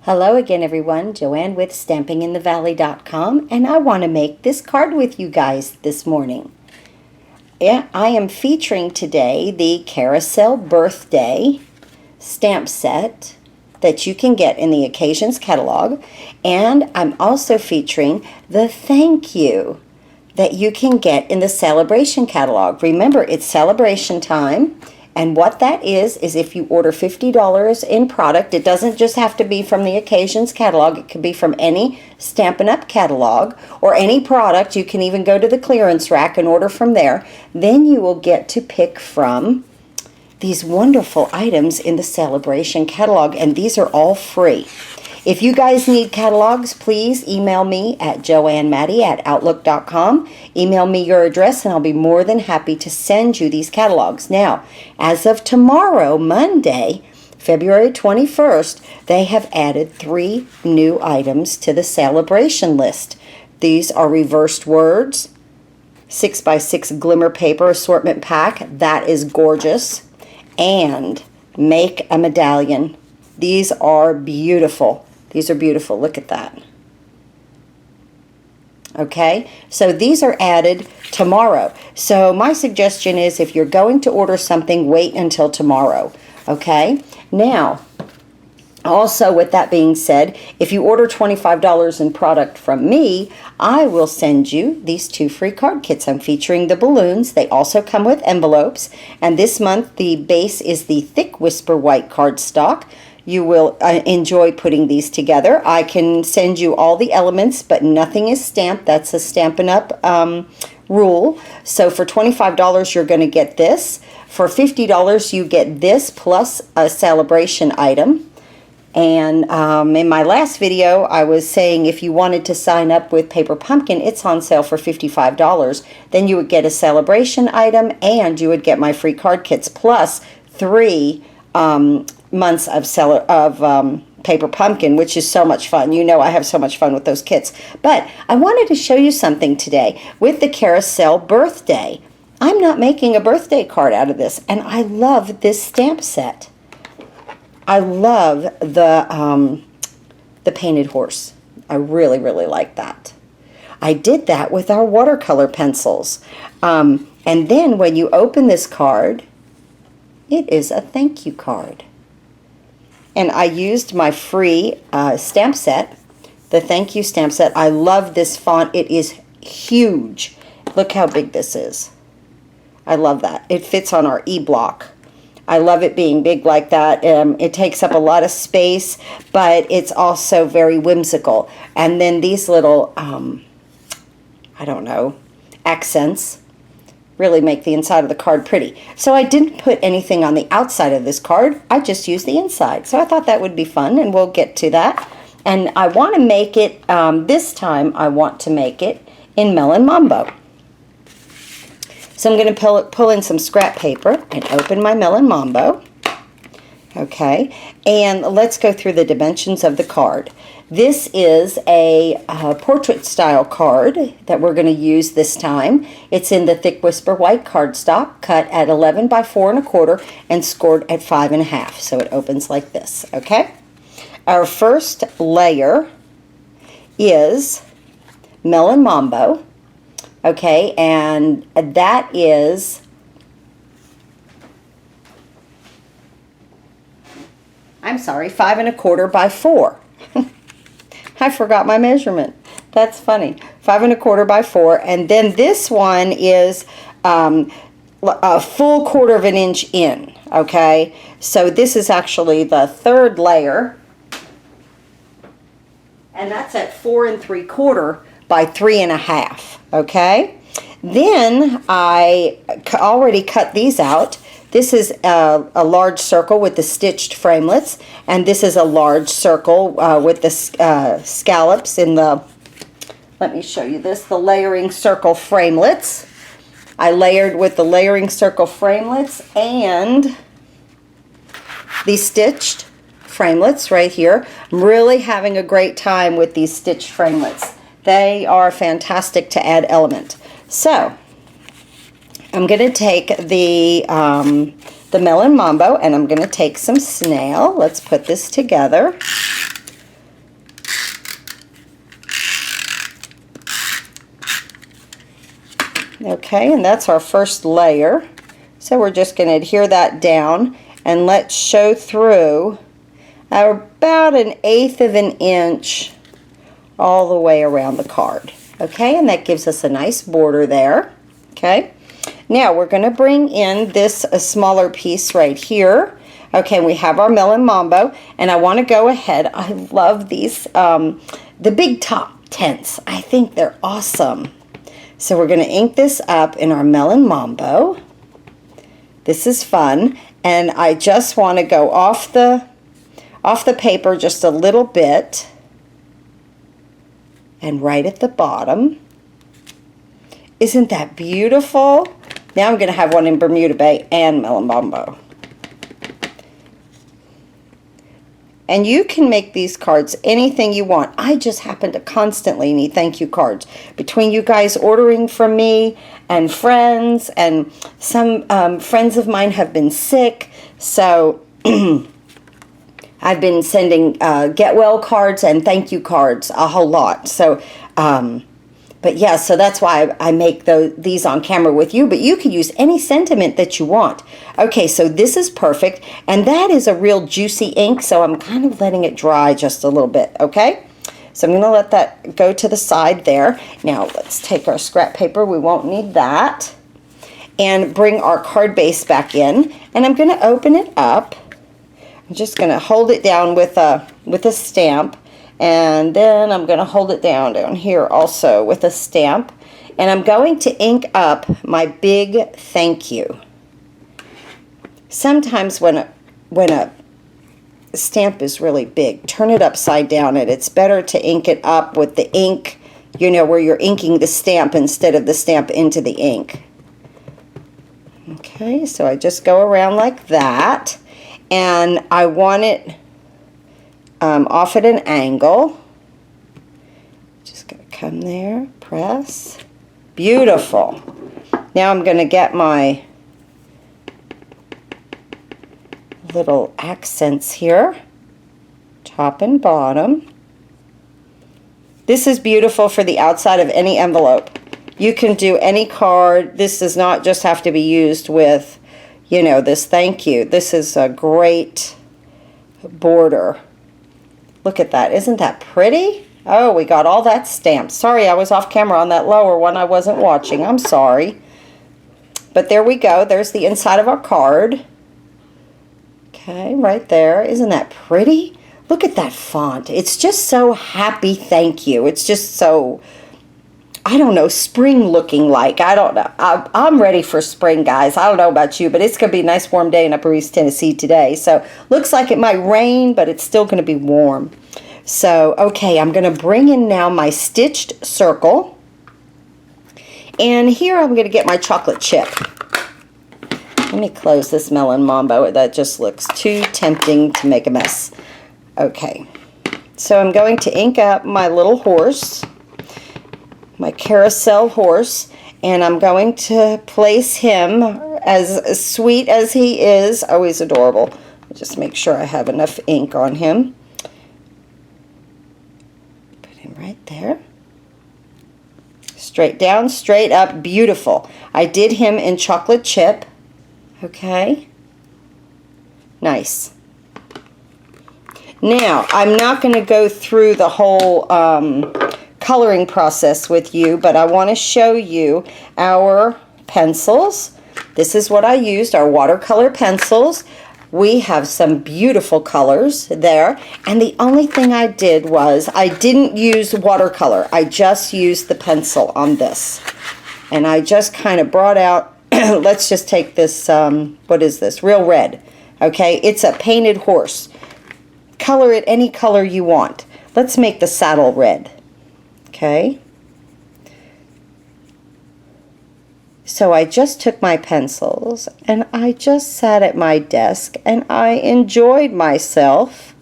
Hello again, everyone. Joanne with StampingInTheValley.com, and I want to make this card with you guys this morning. Yeah, I am featuring today the Carousel Birthday stamp set that you can get in the Occasions catalog, and I'm also featuring the thank you that you can get in the Sale-A-Bration catalog. Remember, it's celebration time. And what that is if you order $50 in product, it doesn't just have to be from the Occasions catalog. It could be from any Stampin' Up catalog or any product. You can even go to the clearance rack and order from there. Then you will get to pick from these wonderful items in the Sale-A-Bration catalog, and these are all free. If you guys need catalogs, please email me at joannematty@outlook.com. Email me your address and I'll be more than happy to send you these catalogs. Now, as of tomorrow, Monday, February 21st, they have added 3 new items to the Sale-A-Bration list. These are reversed words, 6x6 glimmer paper assortment pack. That is gorgeous. And make a medallion. These are beautiful. These are beautiful. Look at that. Okay, so these are added tomorrow. So my suggestion is if you're going to order something, wait until tomorrow. Okay, now, also with that being said, if you order $25 in product from me, I will send you these 2 free card kits. I'm featuring the balloons. They also come with envelopes. And this month, the base is the Thick Whisper White cardstock. You will enjoy putting these together. I can send you all the elements, but nothing is stamped. That's a Stampin' Up rule. So for $25, you're going to get this. For $50, you get this plus a Sale-A-Bration item. And in my last video, I was saying if you wanted to sign up with Paper Pumpkin, it's on sale for $55. Then you would get a Sale-A-Bration item, and you would get my free card kits plus 3 months of Paper Pumpkin, which is so much fun. You know I have so much fun with those kits. But I wanted to show you something today with the Carousel Birthday. I'm not making a birthday card out of this, and I love this stamp set. I love the painted horse. I really, really like that. I did that with our watercolor pencils. And then when you open this card, it is a thank you card. And I used my free stamp set, the thank you stamp set. I love this font. It is huge. Look how big this is. I love that. It fits on our E-block. I love it being big like that. It takes up a lot of space, but it's also very whimsical. And then these little, I don't know, accents really make the inside of the card pretty. So I didn't put anything on the outside of this card. I just used the inside. So I thought that would be fun, and we'll get to that. And I want to make it, this time I want to make it in Melon Mambo. So I'm going to pull in some scrap paper and open my Melon Mambo. Okay, and let's go through the dimensions of the card. This is a portrait style card that we're going to use this time. It's in the Thick Whisper White cardstock, cut at 11 by 4 1/4 and scored at 5 1/2. So it opens like this, okay? Our first layer is Melon Mambo, okay, and that is, I'm sorry, 5 1/4 by 4. I forgot my measurement. That's funny. 5 1/4 by 4. And then this one is a full 1/4 inch in. Okay. So this is actually the third layer. And that's at 4 3/4 by 3 1/2. Okay. Then I already cut these out. This is a large circle with the stitched framelits, and this is a large circle with the scallops in the, let me show you this, the layering circle framelits. I layered with the layering circle framelits and the stitched framelits right here. I'm really having a great time with these stitched framelits. They are fantastic to add element. So I'm going to take the Melon Mambo, and I'm going to take some snail. Let's put this together. Okay, and that's our first layer. So we're just going to adhere that down and let's show through about 1/8 of an inch all the way around the card. Okay, and that gives us a nice border there. Okay, now we're going to bring in this smaller piece right here. Okay, we have our melon mambo, and I want to go ahead. I love these, the big top tents. I think they're awesome. So we're going to ink this up in our melon mambo. This is fun, and I just want to go off the paper just a little bit, and right at the bottom. Isn't that beautiful? Now I'm going to have one in Bermuda Bay and melon mambo. And you can make these cards anything you want. I just happen to constantly need thank you cards. Between you guys ordering from me and friends, and some friends of mine have been sick, so I've been sending get well cards and thank you cards a whole lot. So, but yeah, so that's why I make these on camera with you, but you can use any sentiment that you want. Okay, so this is perfect, and that is a real juicy ink, so I'm kind of letting it dry just a little bit, okay? So I'm going to let that go to the side there. Now let's take our scrap paper, we won't need that, and bring our card base back in, and I'm going to open it up. I'm just going to hold it down with a stamp. And then I'm going to hold it down here also with a stamp. And I'm going to ink up my big thank you. Sometimes when a stamp is really big, turn it upside down, and it's better to ink it up with the ink, you know, where you're inking the stamp instead of the stamp into the ink. Okay, so I just go around like that. And I want it off at an angle. Just going to come there, press. Beautiful. Now I'm going to get my little accents here, top and bottom. This is beautiful for the outside of any envelope. You can do any card. This does not just have to be used with, you know, this thank you. This is a great border. Look at that. Isn't that pretty? Oh, we got all that stamped. Sorry, I was off camera on that lower one. I wasn't watching. I'm sorry. But there we go. There's the inside of our card. Okay, right there. Isn't that pretty? Look at that font. It's just so happy thank you. It's just so, I don't know, spring looking like. I don't know. I'm ready for spring, guys. I don't know about you, but it's going to be a nice warm day in Upper East Tennessee today. So looks like it might rain, but it's still going to be warm. So, okay, I'm going to bring in now my stitched circle. And here I'm going to get my chocolate chip. Let me close this melon mambo. That just looks too tempting to make a mess. Okay, so I'm going to ink up my little horse, my carousel horse, and I'm going to place him as sweet as he is. Oh, he's adorable. Just make sure I have enough ink on him. Put him right there. Straight down, straight up, beautiful. I did him in chocolate chip. Okay. Nice. Now, I'm not going to go through the whole coloring process with you, but I want to show you our pencils. This is what I used, our watercolor pencils. We have some beautiful colors there, and the only thing I did was I didn't use watercolor. I just used the pencil on this, and I just kind of brought out, let's just take this, what is this, Real Red. Okay, it's a painted horse. Color it any color you want. Let's make the saddle red. Okay. So I just took my pencils and I just sat at my desk and I enjoyed myself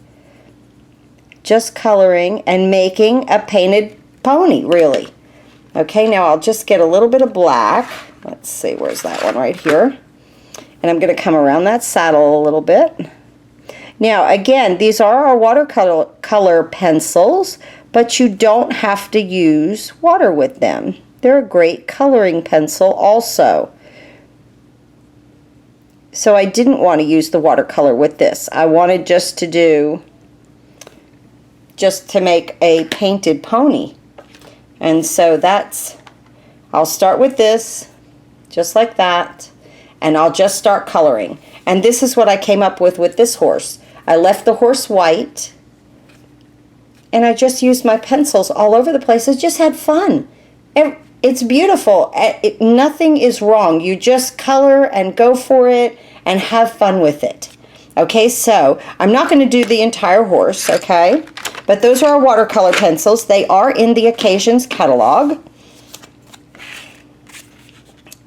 just coloring and making a painted pony, really. Okay, now I'll just get a little bit of black. Let's see, where's that one? Right here. And I'm going to come around that saddle a little bit. Now, again, these are our watercolor pencils, but you don't have to use water with them. They're a great coloring pencil also. So I didn't want to use the watercolor with this. I wanted just to make a painted pony. And so I'll start with this, just like that, and I'll just start coloring. And this is what I came up with this horse. I left the horse white, and I just used my pencils all over the place. I just had fun. It's beautiful. Nothing is wrong. You just color and go for it and have fun with it. Okay, so I'm not going to do the entire horse, okay? But those are our watercolor pencils. They are in the Occasions catalog.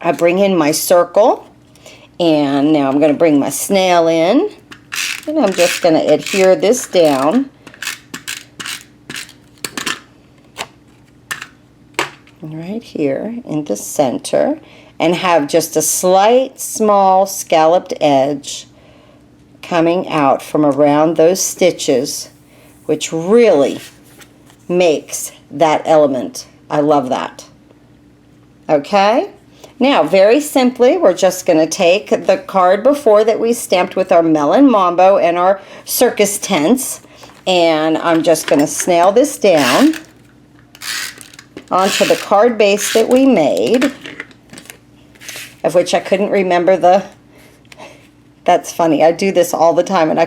I bring in my circle, and now I'm going to bring my snail in, and I'm just going to adhere this down. Right here in the center, and have just a slight small scalloped edge coming out from around those stitches, which really makes that element. I love that. Okay, now very simply we're just going to take the card before that we stamped with our melon mambo and our circus tents, and I'm just going to snail this down onto the card base that we made, of which I couldn't remember that's funny. I do this all the time, and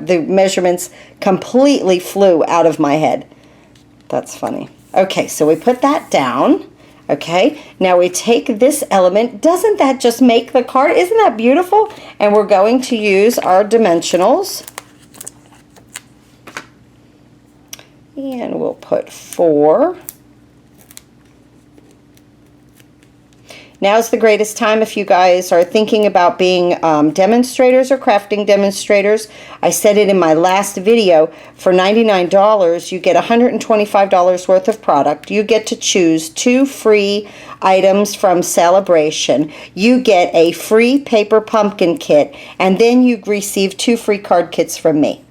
the measurements completely flew out of my head. That's funny. Okay, so we put that down. Okay, now we take this element. Doesn't that just make the card? Isn't that beautiful? And we're going to use our dimensionals. And we'll put 4. Now's the greatest time if you guys are thinking about being demonstrators or crafting demonstrators. I said it in my last video. For $99, you get $125 worth of product. You get to choose 2 free items from Sale-A-Bration. You get a free paper pumpkin kit, and then you receive 2 free card kits from me.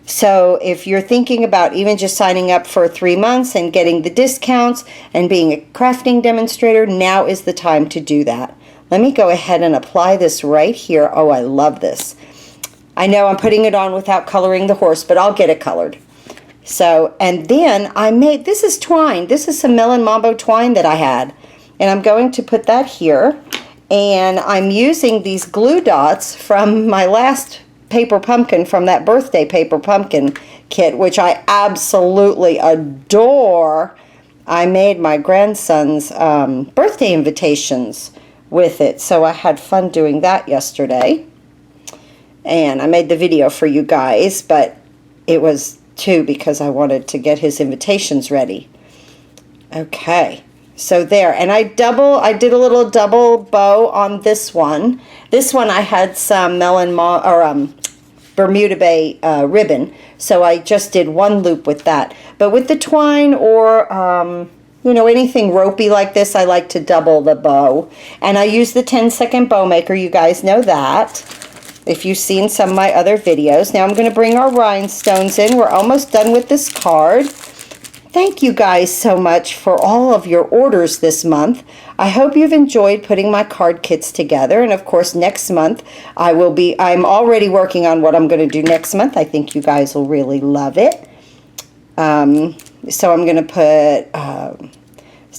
So if you're thinking about even just signing up for 3 months and getting the discounts and being a crafting demonstrator, now is the time to do that. Let me go ahead and apply this right here. Oh, I love this. I know I'm putting it on without coloring the horse, but I'll get it colored. So, and then this is twine. This is some melon mambo twine that I had. And I'm going to put that here. And I'm using these glue dots from my last paper pumpkin, from that birthday paper pumpkin kit, which I absolutely adore. I made my grandson's birthday invitations with it, so I had fun doing that yesterday. And I made the video for you guys, but it was too because I wanted to get his invitations ready. Okay, so there, and I did a little double bow on this one. This one I had some Bermuda Bay ribbon, so I just did 1 loop with that. But with the twine or anything ropey like this, I like to double the bow. And I use the 10-second bow maker. You guys know that if you've seen some of my other videos. Now I'm going to bring our rhinestones in. We're almost done with this card. Thank you guys so much for all of your orders this month. I hope you've enjoyed putting my card kits together. And of course, next month I'm already working on what I'm going to do next month. I think you guys will really love it. So I'm going to put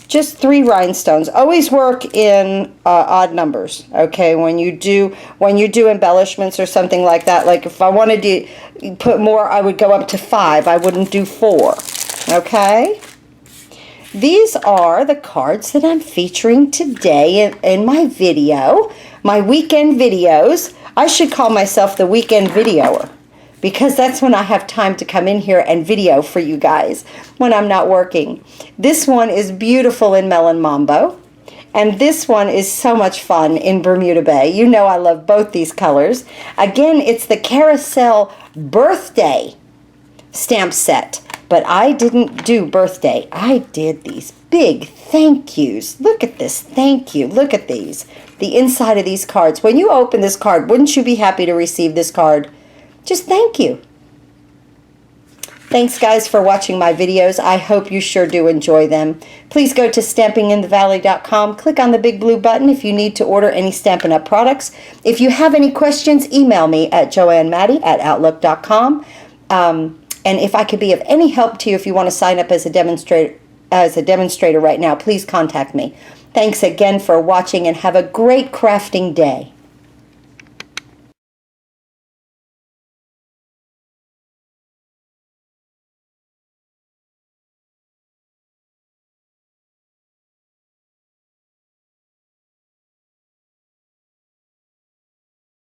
just 3 rhinestones. Always work in odd numbers. Okay, when you do embellishments or something like that. Like if I wanted to put more, I would go up to 5. I wouldn't do 4. Okay, these are the cards that I'm featuring today in my video, my weekend videos. I should call myself the weekend videoer because that's when I have time to come in here and video for you guys when I'm not working. This one is beautiful in Melon Mambo, and this one is so much fun in Bermuda Bay. You know I love both these colors. Again, it's the Carousel birthday stamp set. But I didn't do birthday. I did these big thank yous. Look at this. Thank you. Look at these. The inside of these cards. When you open this card, wouldn't you be happy to receive this card? Just thank you. Thanks, guys, for watching my videos. I hope you sure do enjoy them. Please go to stampinginthevalley.com. Click on the big blue button if you need to order any Stampin' Up! Products. If you have any questions, email me at joannematty@outlook.com. And if I could be of any help to you, if you want to sign up as a demonstrator right now, please contact me. Thanks again for watching, and have a great crafting day.